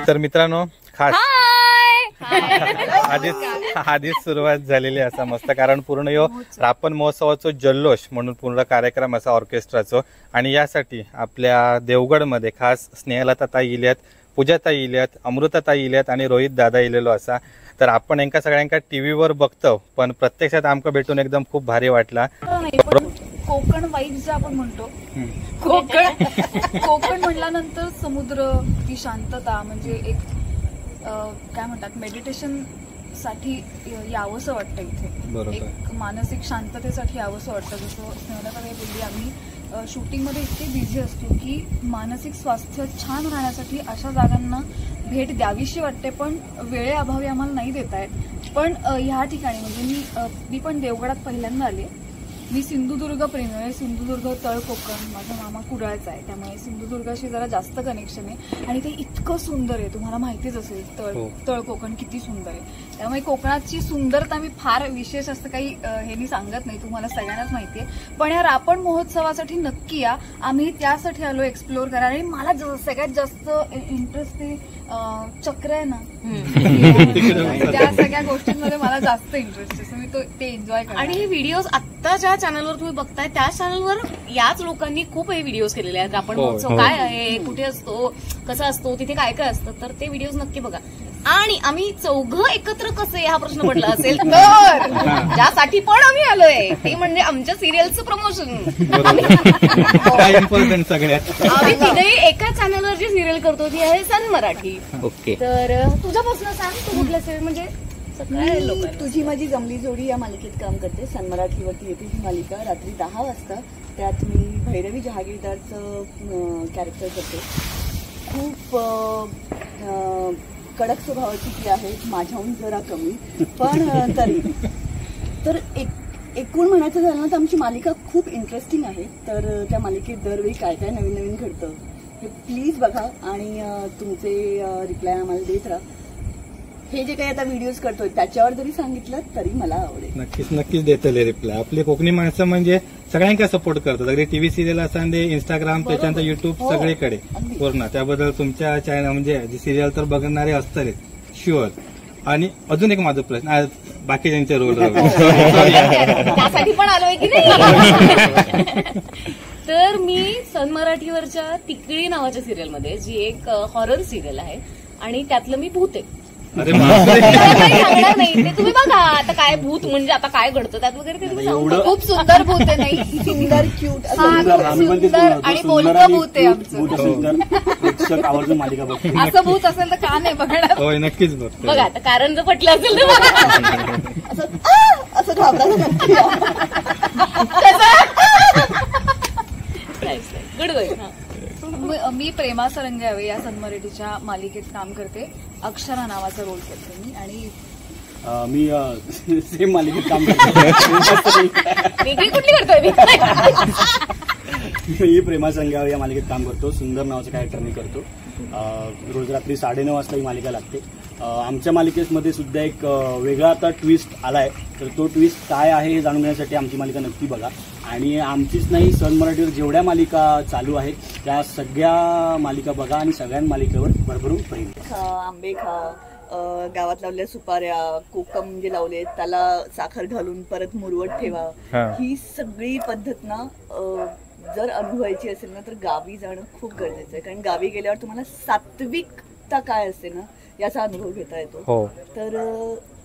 तर मित्रांनो खास आधीच सुरुवात झालेली असा मस्त, कारण पूर्ण यो रापण महोत्सवाचो जल्लोष म्हणून पूर्ण कार्यक्रम असा ऑर्केस्ट्राचो, आणि यासाठी आपल्या देवगडमध्ये खास स्नेहलता ताई इल्यात, पूजा ताई इल्यात, अमृता ताई इल्यात आणि रोहित दादा इलेलो असा. तर आपण यांका सगळ्यांका टीव्हीवर बघतो, पण प्रत्यक्षात आमका भेटून एकदम खूप भारी वाटला. कोकण वाईब्स जे आपण म्हणतो, कोकण म्हटल्यानंतर समुद्र, ती शांतता, म्हणजे एक काय म्हणतात मेडिटेशन साठी यावंसं वाटतं इथे, एक मानसिक शांततेसाठी यावंसं वाटतं. जसं स्नेहलताताई बोलली, आम्ही शूटिंगमध्ये इतके बिझी असतो की मानसिक स्वास्थ्य छान राहण्यासाठी अशा जागांना भेट द्यावीशी वाटते, पण वेळेअभावी आम्हाला नाही देता येत. पण ह्या ठिकाणी म्हणजे मी पण देवगडात पहिल्यांदा आले. मी सिंधुदुर्ग प्रेमी आहे, सिंधुदुर्ग तळ कोकण, माझा मामा कुडाळचा आहे, त्यामुळे सिंधुदुर्गाशी जरा जास्त कनेक्शन आहे. आणि ते इतकं सुंदर आहे, तुम्हाला माहितीच असेल तळ कोकण किती सुंदर आहे. त्यामुळे कोकणाची सुंदरता मी फार विशेष असं काही हे मी सांगत नाही, तुम्हाला सगळ्यांनाच माहिती आहे. पण या रापण महोत्सवासाठी नक्की या, आम्ही त्यासाठी आलो एक्सप्लोर करा. आणि मला सगळ्यात जास्त इंटरेस्ट चक्र आहे ना, त्या सगळ्या गोष्टींमध्ये मला जास्त इंटरेस्ट आहे, मी ते एन्जॉय करतो. आणि हे व्हिडिओज आता ज्या चॅनलवर तुम्ही बघताय त्या चॅनलवर याच लोकांनी खूप हे व्हिडिओज केलेले आहेत. रापण महोत्सव काय आहे, कुठे असतो, कसा असतो, तिथे काय काय असतं, तर ते व्हिडिओज नक्की बघा. आणि आम्ही चौघं एकत्र कसे हा प्रश्न पडला असेल तर ज्यासाठी पण आम्ही आलोय ते म्हणजे आमच्या सिरियलचं प्रमोशन. आम्ही तिघेही एका चॅनलवर जी सिरियल करतो ती आहे सन मराठी. ओके, तर तुझ्यापासून सांग, तू कुठलं सिरियल म्हणजे तुझी माझी जमली जोडी या मालिकेत काम करते. सन मराठीवरती येते ही मालिका रात्री 10 वाजता. त्यात मी भैरवी जहागीरदारचं कॅरेक्टर करते. खूप कडक स्वभावाची ती आहे, माझ्याहून जरा कमी, पण तरी तर एकूण म्हणायचं झालं ना तर आमची मालिका खूप इंटरेस्टिंग आहे. तर त्या मालिकेत दरवेळी काय काय नवीन नवीन घडतं हे प्लीज बघा आणि तुमचे रिप्लाय आम्हाला देत राहा. हे जे काही आता व्हिडिओज करतोय त्याच्यावर जरी सांगितलं तरी मला आवडेल. नक्कीच देतले रिप्लाय. आपले कोकणी माणसं म्हणजे सगळ्यांका सपोर्ट करतात, अगदी टीव्ही सिरियल असा दे, इंस्टाग्राम, त्याच्यानंतर युट्यूब, सगळीकडे पूर्ण. त्याबद्दल तुमच्या चॅनल म्हणजे सिरियल तर बघणारे असतातच शुअर. आणि अजून एक माझा प्रश्न, बाकी ज्यांचे रोल त्यासाठी पण आलोय की नाही. तर मी सन मराठीवरच्या तिकडी नावाच्या सिरियलमध्ये, जी एक हॉरर सिरियल आहे आणि त्यातलं मी भूत आहे. सांगणार नाही, ते तुम्ही बघा आता काय भूत म्हणजे आता काय घडतं त्यात वगैरे ते तुम्ही सांगू. खूप सुंदर भूत आहे, नाही सुंदर क्यूट सुंदर आणि बोलकं भूत आहे आमचं. असं भूत असेल तर का नाही बघणार. होय, नक्कीच बघा आता कारण जर पटलं असेल तर असं घाबरायचं. Good going. मी प्रेमा सरंग्यावे या सन मराठीच्या मालिकेत काम करते. अक्षरा नावाचा रोल करते मी. आणि मी सेम मालिकेत काम करतो. वेगळी कुठली करतोय मी प्रेमा संग्यावर या मालिकेत काम करतो. सुंदर नावाचं कॅरेक्टर मी करतो. रोज रात्री 9:30 वाजता ही मालिका लागते. आमच्या मालिकेमध्ये सुद्धा एक वेगळा आता ट्विस्ट आलाय, तर तो ट्विस्ट काय आहे हे जाणून घेण्यासाठी आमची मालिका नक्की बघा. आणि आमचीच नाही, सन मराठीवर जेवढ्या मालिका चालू आहेत त्या सगळ्या मालिका बघा आणि सगळ्या मालिकेवर भरभरून प्रेम खा, आंबे खा, गावात लावलेल्या सुपाऱ्या, कोकम जे लावले त्याला साखर घालून परत मुरवट ठेवा, ही सगळी पद्धत ना जर अनुभवायची असेल ना तर गावी जाणं खूप गरजेचं आहे. कारण गावी गेल्यावर तुम्हाला सात्विकता काय असते ना याचा अनुभव घेता येतो. तर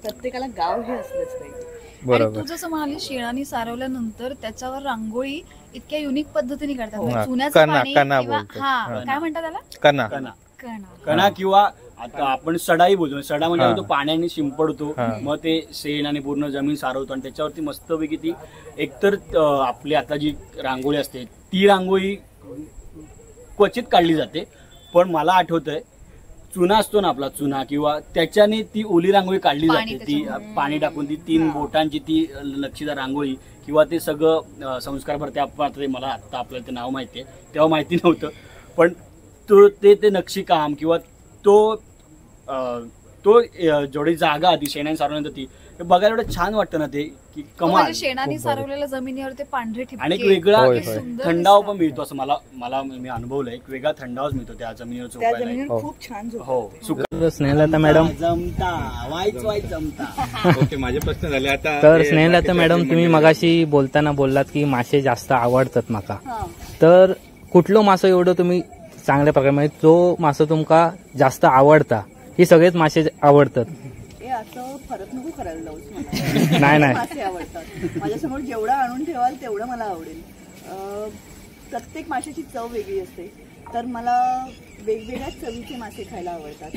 प्रत्येकाला गाव हे असलंच पाहिजे. आणि तू जसं म्हणाली शेणाने सारवल्यानंतर त्याच्यावर रांगोळी इतक्या युनिक पद्धतीने करतात. चुन्याचं पाणी किंवा काय म्हणतात त्याला, कणा किंवा आता आपण सडाही बोलतो. सडा म्हणजे तो पाण्याने शिंपडतो, मग ते शेण आणि पूर्ण जमीन सारवतो आणि त्याच्यावरती मस्तपैकी ती एकतर आपली आता जी रांगोळी असते ती रांगोळी क्वचित काढली जाते. पण मला आठवतंय चुना असतो ना आपला चुना, किंवा त्याच्याने ती ओली रांगोळी काढली जाते. ती पाणी टाकून ती 3 बोटांची ती नक्षीदार रांगोळी, किंवा ते सगळं संस्कार भरते. आपण मला आता आपल्याला ते नाव माहितीये, तेव्हा माहिती नव्हतं. पण तो ते नक्षीकाम किंवा तो तो जेवढी जागा ती शेणाने सारवण्यात ती बघायला एवढं छान वाटतं ना ते की कमाल. शेणाने सारवलेल्या जमिनीवर ते पांढरे ठिपके आणि एक वेगळा सुंदर थंडावा पण मिळतो असं मला मी अनुभवलंय. एक वेगळा थंडावाच मिळतो त्या जमिनीवर त्या झोपायला. जमिनीवर खूप छान झोप हो स्नेहलता मॅडम जमता वाईच जमता. ओके, माझे प्रश्न झाले आता. तर स्नेहलता मॅडम तुम्ही मगाशी बोलताना बोललात की मासे जास्त आवडतात माका, तर कुठलं मासं एवढं तुम्ही चांगल्या प्रकारे म्हणजे जो मासं तुमका जास्त आवडता? ही सगळेच मासे आवडतात हे असं फरक नको करायला लावूच मला. नाही मासे आवडतात माझ्यासमोर, जेवढं आणून ठेवाल तेवढं मला आवडेल. प्रत्येक माशाची चव वेगळी असते, तर मला वेगवेगळ्या चवीचे मासे खायला आवडतात.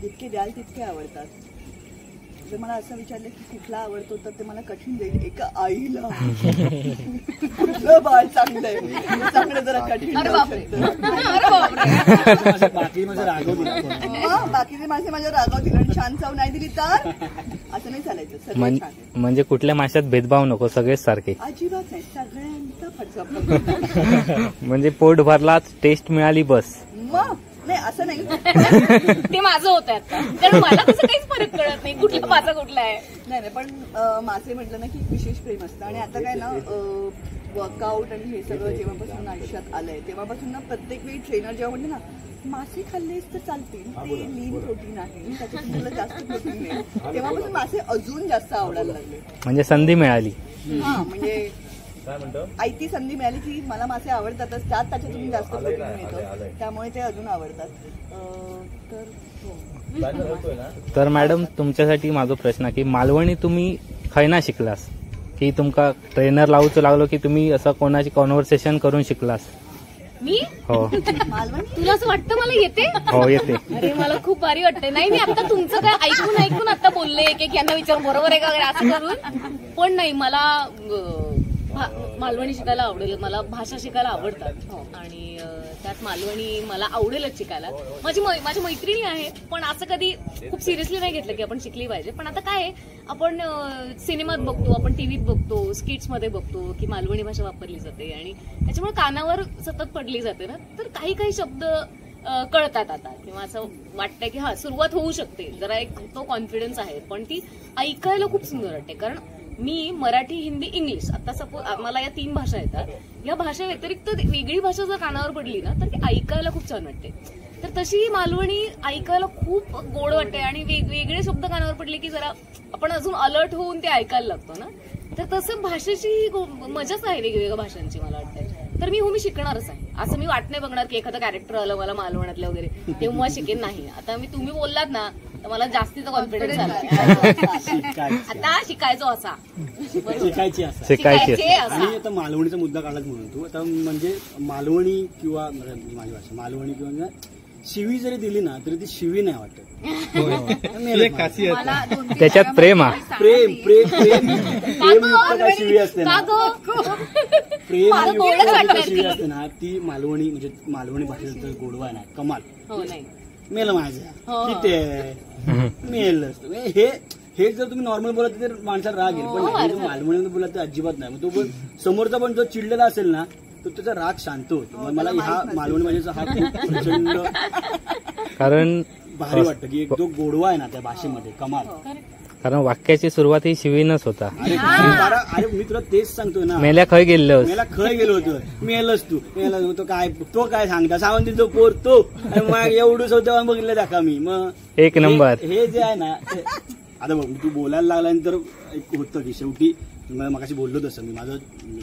जितके द्याल तितके आवडतात. जर मला असं विचारलं की कुठला आवडतो तर ते मला कठीण जाईल. एका आईला कुठलं बाळ चांगलं आहे, चांगलं जरा कठीण बाकी माझं रागव दिला. बाकीचे मासे माझ्या रागावतील आणि छान चव नाही दिली तर असं नाही चालायचं. सगळं छान आहे. म्हणजे कुठल्या माशात भेदभाव नको, सगळेच सारखे? अजिबात नाही, सगळ्यांचा फटका. म्हणजे पोट भरला, टेस्ट मिळाली बस. मग नाही असं नाही. ते माझं होतं आता, कारण मला तसं काहीच फरक कळत नाही कुठला माझा कुठला आहे. नाही पण मासे म्हटलं ना की विशेष प्रेम असतं. आणि आता काय ना वर्कआउट आणि हे सगळं जेव्हापासून आयुष्यात आलंय तेव्हापासून ना प्रत्येक वेळी ट्रेनर जेव्हा म्हणते ना मासे खाल्लेच तर चालतील, ते लीन प्रोटीन आहे, त्याच्यातून तुला जास्त प्रोटीन मिळेल, तेव्हापासून मासे अजून जास्त आवडायला लागले. म्हणजे संधी मिळाली. हा म्हणजे आयती संधी मिळाली की मला मासे आवडतातच, त्याच्यातून जास्त प्रोटीन मिळतं, त्यामुळे ते अजून आवडतात. तर मॅडम तुमच्यासाठी माझा प्रश्न की मालवणी तुम्ही खयना शिकलास, की तुमका ट्रेनर लावूचं लागलो की तुम्ही असं कोणाची कॉन्व्हर्सेशन करून शिकलास? मी हो. तुला असं वाटतं मला येते? हो येते. अरे मला खूप भारी वाटतंय. नाही मी आता तुमचं काय ऐकून आता बोलले एक यांना विचार बरोबर आहे का वगैरे असं करून. पण नाही, मला मालवणी शिकायला आवडेल, मला भाषा शिकायला आवडतात आणि त्यात मालवणी मला आवडेलच शिकायला. माझी मैत्रिणी आहे, पण असं कधी खूप सिरियसली नाही घेतलं की आपण शिकली पाहिजे. पण आता काय आहे, आपण सिनेमात बघतो, आपण टीव्हीत बघतो, स्किट्स मध्ये बघतो की मालवणी भाषा वापरली जाते आणि त्याच्यामुळे कानावर सतत पडली जाते ना, तर काही शब्द कळतात आता, किंवा असं वाटतंय की हा सुरुवात होऊ शकते, जरा एक तो कॉन्फिडन्स आहे. पण ती ऐकायला खूप सुंदर वाटते, कारण मी मराठी, हिंदी, इंग्लिश, आता सपोज मला या 3 भाषा येतात. या भाषा व्यतिरिक्त वेगळी भाषा जर कानावर पडली ना तर ती ऐकायला खूप छान वाटते. तर तशी मालवणी ऐकायला खूप गोड वाटते आणि वेगवेगळे शब्द कानावर पडले की जरा आपण अजून अलर्ट होऊन ते ऐकायला लागतो ना. तर तसं भाषेची मजाच आहे वेगवेगळ्या भाषांची मला वाटतं. तर मी शिकणारच आहे. असं मी वाट नाही बघणार की एखादं कॅरेक्टर आलं मला मालवणातलं वगैरे तेव्हा शिकेन, नाही. आता तुम्ही बोललात ना तर मला जास्तीचा कॉन्फिडन्स आला. आता शिकायचो असा शिकायची आणि आता मालवणीचा मुद्दा काढलाच म्हणून तू आता म्हणजे मालवणी किंवा माझी भाषा मालवणी किंवा शिवी जरी दिली ना तरी ती शिवी नाही वाटत. त्याच्यात प्रेम प्रेम शिवी असते ना, प्रेम शिवी असते ना, ती मालवणी म्हणजे मालवणी भाषेचा गोडवा आहे ना, कमाल. मेल माझ्या किती मेल असतो हे जर तुम्ही नॉर्मल बोलत तर माणसाला राग येईल, पण मालवणीमध्ये बोलत तर अजिबात नाही. तो पण समोरचा पण जो चिडलेला असेल ना तर त्याचा राग शांत होतो. मला हा मालवणी भाषेचा हा खूप प्रचंड कारण भारी वाटतं की एक जो गोडवा आहे ना त्या भाषेमध्ये कमाल. कारण वाक्याची सुरुवात ही शिवीनच होता. अरे मी तुला तेच सांगतोय ना, मेल्या खय गेलो होतो, मेलच तू मेला तो काय सांगता सावंतीचा पोर तो एवढंच होतं बघितलं दाखवा मी. मग एक नंबर हे जे आहे ना, आता बघ तू बोलायला लागल्यानंतर एक होतं की शेवटी तुम्हाला मगाशी बोललो तसं मी माझं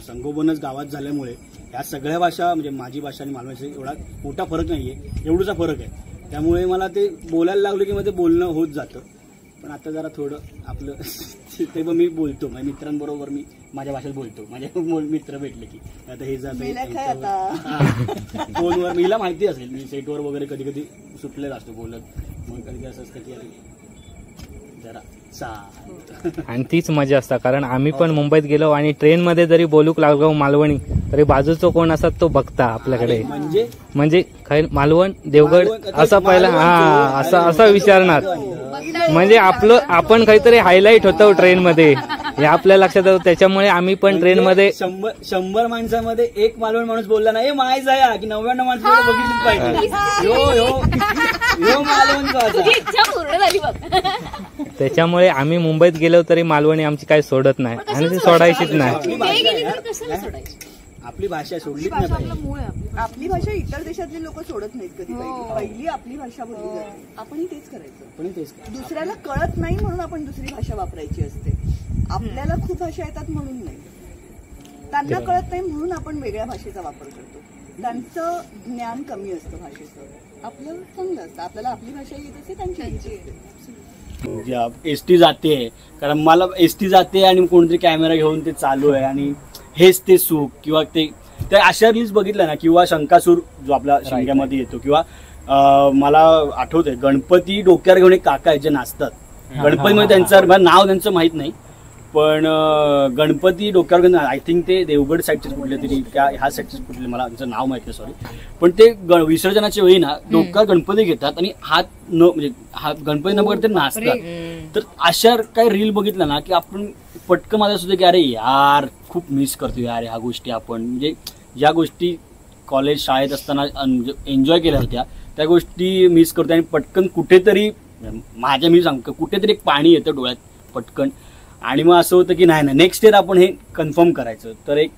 संगोपनच गावात झाल्यामुळे या सगळ्या भाषा म्हणजे माझी भाषा आणि मालवणी एवढा मोठा फरक नाहीये, एवढूचा फरक आहे. त्यामुळे मला ते बोलायला लागलो की मध्ये बोलणं होत जातं. पण आता जरा थोडं आपलं ते मी बोलतो माझ्या मित्रांबरोबर, मी माझ्या भाषेत बोलतो. माझे मित्र भेटले की आता हे फोनवर मीला माहिती असेल, मी सेटवर वगैरे कधी कधी सुटलेला असतो बोलत. मग कधी असं असतं की जरा आणि तीच मजा असता. कारण आम्ही पण मुंबईत गेलो आणि ट्रेनमध्ये जरी बोलूक लागलो मालवणी तरी बाजूचा कोण असतात तो बघता आपल्याकडे, म्हणजे मालवण देवगड असं पहिला असं विचारणार. म्हणजे आपण काहीतरी हायलाईट होतो ट्रेनमध्ये हे आपल्या लक्षात येतं. त्याच्यामुळे आम्ही पण ट्रेनमध्ये 100 माणसामध्ये एक मालवण माणूस बोलला नाही माहीत आहे की 99 माणसं बघितलीच पाहिजे. तुझी इच्छा पूर्ण झाली बघ. त्याच्यामुळे आम्ही मुंबईत गेलो तरी मालवणी आमची काही सोडत नाही आणि ती सोडायचीच नाही. ते गेली तर कशाला सोडायची? आपली भाषा सोडलीच भाषा नाही आपलं मूळ आहे आपली. आपली भाषा इतर देशातले लोक सोडत नाहीत कधी. पहिली आपली भाषा बोलली जाते, आपणही तेच करायचं. पण तेच काय. दुसऱ्याला कळत नाही म्हणून आपण दुसरी भाषा वापरायची असते. आपल्याला खूप भाषा येतात म्हणून नाही, त्यांना कळत नाही म्हणून आपण वेगळ्या भाषेचा वापर करतो. त्यांचं ज्ञान कमी असतं भाषेचं, आपलं चांगलं असतं. आपल्याला आपली भाषा येत असते, त्यांची येत असते. एसटी जाते, कारण मला एसटी जाते आणि कोणतरी कॅमेरा घेऊन ते चालू आहे आणि हेच ते सुख किंवा ते अशा रील्स बघितल्या ना, किंवा शंकासूर जो आपल्या शिंग्यामध्ये येतो, किंवा मला आठवतंय गणपती डोक्यावर घेऊन एक काका आहेत जे नाचतात. गणपतीमध्ये त्यांचं नाव त्यांचं माहित नाही, पण गणपती डोक्यावर घेऊन, आय थिंक ते देवगड साईडचेच कुठले तरी, त्या ह्या साईडचेच कुठले, मला त्यांचं नाव माहित नाही, सॉरी. पण ते विसर्जनाच्या वेळी ना डोक्यावर गणपती घेतात आणि हात न म्हणजे हात गणपती न बघत ते नाचतात. तर अशा काही रील बघितल्या ना की आपण पटकन माझ्या सुद्धा की अरे यार खूप मिस करतो यार ह्या गोष्टी. आपण म्हणजे ज्या गोष्टी कॉलेज शाळेत असताना एन्जॉय केल्या होत्या त्या गोष्टी मिस करतो आणि पटकन कुठेतरी मी सांगतो कुठेतरी एक पाणी येतं डोळ्यात पटकन. आणि मग असं होतं की नाही नेक्स्ट इयर आपण हे कन्फर्म करायचं. तर एक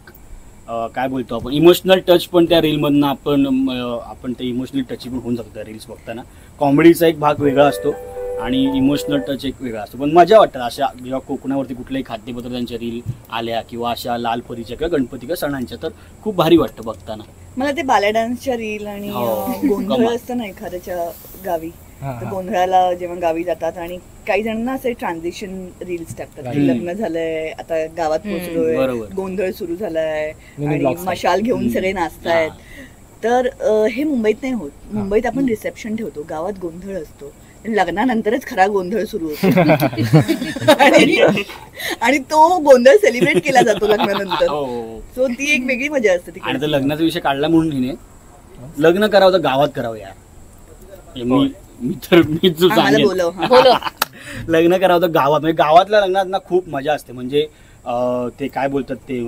काय बोलतो आपण इमोशनल टच पण त्या रीलमधनं आपण ते इमोशनल टच पण होऊन जातो त्या रील्स बघताना. कॉमेडीचा एक भाग वेगळा असतो आणि इमोशनल टच एक वेगळा असतो. पण मजा वाटतं अशा जेव्हा कोकणावरती कुठल्याही खाद्यपदार्थांच्या रील आल्या किंवा अशा लालपरीच्या किंवा गणपती किंवा सणांच्या, तर खूप भारी वाटतं बघताना. मला ते बाल्या डान्सच्या रील आणि गोंधळ असतं ना एखाद्याच्या गावी, तर गोंधळाला जेव्हा गावी जातात आणि काही जणांना असे ट्रान्झिशन रील्स टाकतात की लग्न झालंय, आता गावात पोहोचलोय, गोंधळ सुरू झालाय आणि मशाल घेऊन सगळे नाचतायत. तर हे मुंबईत नाही होत. मुंबईत आपण रिसेप्शन ठेवतो, गावात गोंधळ असतो, लग्नानंतरच खरा गोंधळ सुरू होतो आणि तो गोंधळ सेलिब्रेट केला जातो लग्नानंतर. सो ती एक वेगळी मजा असते. आणि लग्नाचा विषय काढला म्हणून हिने लग्न करावं तर गावात करावं यार. लग्न करावं तर गावात, म्हणजे गावातल्या लग्नात ना खूप मजा असते. म्हणजे ते काय बोलतात ते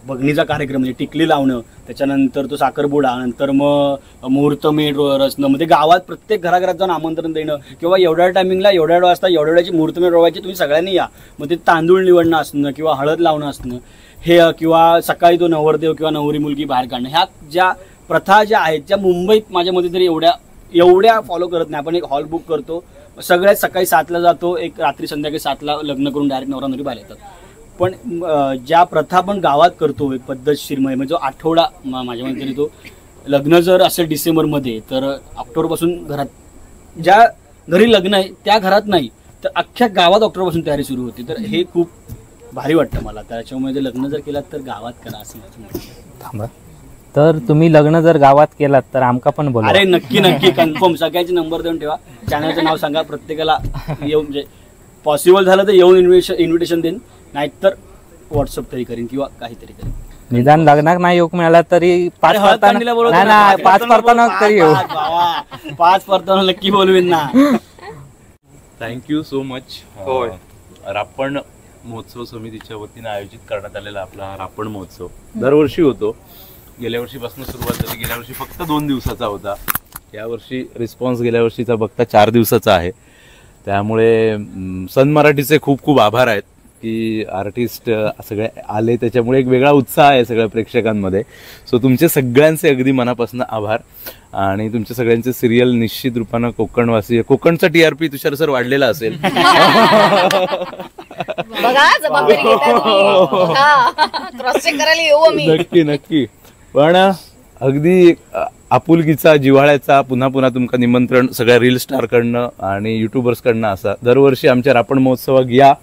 बघणीचा कार्यक्रम म्हणजे टिकली लावणं, त्याच्यानंतर तो साखरपुडा, नंतर मग मुहूर्तमेढ रचणं, म्हणजे गावात प्रत्येक घराघरात जाऊन आमंत्रण देणं किंवा एवढ्या टायमिंगला एवढ्या वाजता एवढ्या वेळेची मुहूर्तमेढ रोवायची, तुम्ही सगळ्यांनी या. मग ते तांदूळ निवडणं असणं किंवा हळद लावणं असणं हे, किंवा सकाळी तो नवरदेव किंवा नवरी मुलगी बाहेर काढणं, ह्या ज्या प्रथा ज्या आहेत त्या मुंबईत माझ्या मते तरी एवढ्या फॉलो करत नाही. आपण एक हॉल बुक करतो, सगळ्यात सकाळी 7ला जातो, एक रात्री संध्याकाळी 7ला लग्न करून डायरेक्ट नवरा नवरी बाहेर येतात. पण ज्या प्रथा आपण गावात करतो एक पद्धतशीरमय, म्हणजे जो आठवडा माझ्या मते तरी तो लग्न जर असेल डिसेंबरमध्ये तर ऑक्टोबरपासून घरात ज्या घरी लग्न आहे त्या घरात नाही तर अख्ख्या गावात ऑक्टोबरपासून तयारी सुरू होती. तर हे खूप भारी वाटतं मला. त्याच्यामुळे लग्न जर केलात तर गावात करा असं थांबा. तर तुम्ही लग्न जर गावात केलात तर आमका पण बोला. अरे नक्की कन्फर्म. सगळ्याचे नंबर देऊन ठेवा, चॅनलचं नाव सांगा, प्रत्येकाला येऊन म्हणजे पॉसिबल झालं तर येऊन इन्व्हिटेशन देईन, नाहीतर व्हॉट्सअप तरी करीन किंवा काहीतरी करीन. निदान लग्नात नाही योग मिळाला तरी 5 परताना तरी येऊ. 5 परताना नक्की बोलवीन ना. Thank you so much. रापण महोत्सव समितीच्या वतीने आयोजित करण्यात आलेला आपला हा रापण महोत्सव दरवर्षी होतो. गेल्या वर्षीपासून सुरुवात झाली. गेल्या वर्षी फक्त 2 दिवसाचा होता. यावर्षी रिस्पॉन्स गेल्या वर्षीचा बघता 4 दिवसाचा आहे. त्यामुळे सन मराठीचे खूप खूप आभार आहेत की आर्टिस्ट सगळे आले, त्याच्यामुळे एक वेगळा उत्साह आहे सगळ्या प्रेक्षकांमध्ये. सो तुमचे सगळ्यांचे अगदी मनापासून आभार. आणि तुमच्या सगळ्यांचे सिरियल निश्चित रूपानं कोकणवासी, कोकणचा TRP तुषार सर वाढलेला असेल. नक्की. पण अगदी आपुलकीचा, जिव्हाळ्याचा पुन्हा पुन्हा तुमका निमंत्रण सगळ्या रील स्टारकडनं आणि युट्यूबर्सकडनं असा. दरवर्षी आमच्या रापण महोत्सवात या,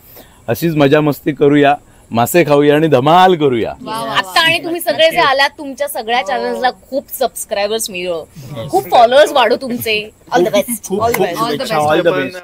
अशीच मजा मस्ती करूया, मासे खाऊया आणि धमाल करूया. आता आणि तुम्ही सगळे जे आलात, तुमच्या सगळ्या चॅनल्सला खूप सबस्क्रायबर्स मिळो, खूप फॉलोअर्स वाढो तुमचे. All the best. All the best.